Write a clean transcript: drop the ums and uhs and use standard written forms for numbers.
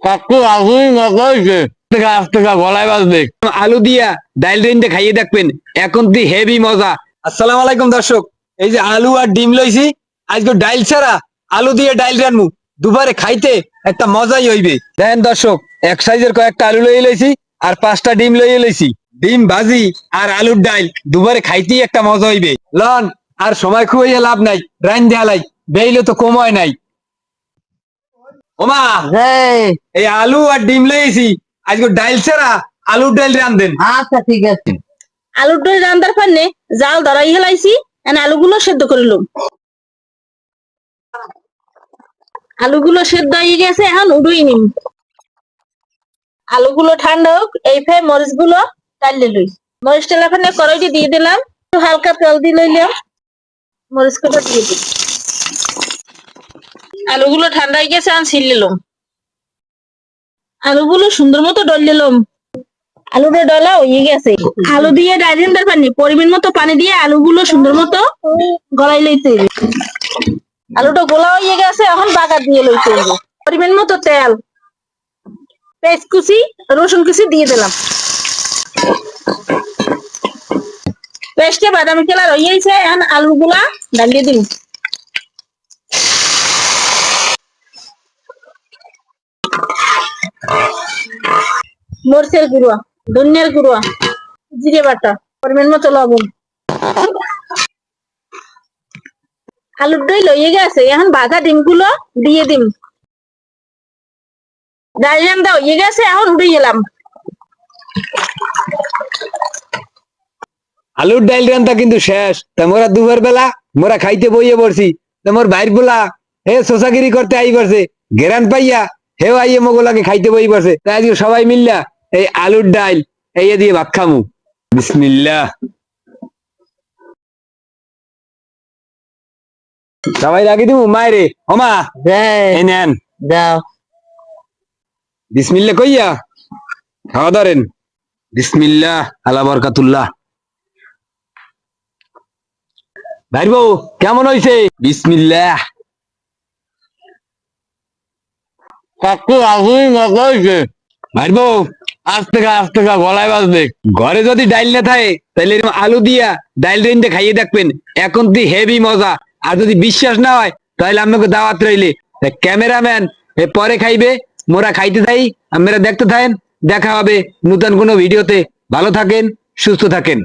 কাকু আসুন নকইছে টাকা গলায় বাজবে। আলু দিয়া ডাইল রেন্ডে খাইয়ে দেখবেন, এখন তুই হেভি মজা। আসসালামু আলাইকুম দর্শক, এই যে আলু আর ডিম লইছি, আজকে ডাইল ছাড়া আলু দিয়ে ডাইল রানমু, দুবারে খাইতে একটা মজাই হইবে। দেখেন দর্শক, এক সাইজের কয়েকটা আলু লইয়ে লইছি আর 5টা ডিম লইয়ে লইছি। ডিম ভাজি আর আলুর ডাইল দুবারে খাইতেই একটা মজা হইবে। লন আর সময় খুঁয়ে লাভ নাই, রাইন দেয়ালাই বেইলে তো কময় নাই। ওমা এই আলু আর ডিম লইছি, আজকে ডাইল ছাড়া আলুর ডাইল রান্ধেন। আচ্ছা ঠিক আছে। আলুর ডাল রান্দার পান্নে জাল ধরাই হেলাইছি, আলুগুলো সেদ্ধ করিলাম। আলুগুলো সেদ্ধ হয়ে গেছে, এখন উড়ুই নিম। আলুগুলো ঠান্ডা হোক, এই ফের মরিচ গুলো টাইলে লই। মরিচ টেলা ফানে কড়াইটি দিয়ে দিলাম, একটু হালকা তেল দিয়ে লইলাম, মরিচ গুলো দিয়ে দিই। আলুগুলো ঠান্ডা হয়ে গেছে, এখন ছিল নিলাম। আলুগুলো সুন্দর মতো ডল নিলাম। আলুটা ডলা হয়ে গেছে, আলু দিয়ে ডাইজেন্টার পানি পরিমাণ মতো পানি দিয়ে আলুগুলো সুন্দর মতো গলাই লইতে হবে। আলুটা গোলা হয়ে গেছে, এখন বাগার দিয়ে লইতে হবে। পরিমাণ মতো তেল, পেঁয়াজ কুচি, রসুন কুচি দিয়ে দিলাম। পেস্টে বাদামি কালার হয়ে গেছে, এখন আলুগুলা ডালিয়ে দিন। মরিচের গুঁড়া, ধনিয়ার গুঁড়া, জিরে বাটা, পরিমাণ মতো লবণ। আলুর ডাল হয়ে গেছে, এখন ভাজা ডিমগুলো দিয়ে দিন। ডাল রান্না হয়ে গেছে, এখন উড়ে গেলাম। আলুর ডাইল রান্না কিন্তু শেষ। তা মোরা দুপুর বেলা মোরা খাইতে বইয়ে পড়ছি, তোমার ভাইর বলা হে সোসাগিরি করতে আই পড়ছে, গেরান পাইয়া হেও আইয়ে মোগলাকে খাইতে বই পড়ছে। তাই আজকে সবাই মিল্লা এই আলুর ডাইল এই দিয়ে ভাত খামু। বিসমিল্লাহ। সবাই রাখি দিমু মায়েরে। ওমা এই নেন, দাও। বিসমিল্লাহ কইয়া খাওয়া ধরেন। বিসমিল্লাহ আলা বরকাতুল্লাহ। ভাই বউ কেমন হইছে? বিসমিল্লাহ। কাকু আসুন নকইছে ভাই বউ, আস্তে গলায় বাজবে। ঘরে যদি ডাইল না থাকে তাহলে এরকম আলু দিয়া ডাইল রেন্ডে খাইয়ে দেখবেন, এখন তুই হেভি মজা। আর যদি বিশ্বাস না হয় তাহলে আমাকে দাওয়াত রইলে। ক্যামেরাম্যান এ পরে খাইবে, মোরা খাইতে থাই, আপনারা দেখতে থাকেন। দেখা হবে নতুন কোনো ভিডিওতে। ভালো থাকেন, সুস্থ থাকেন।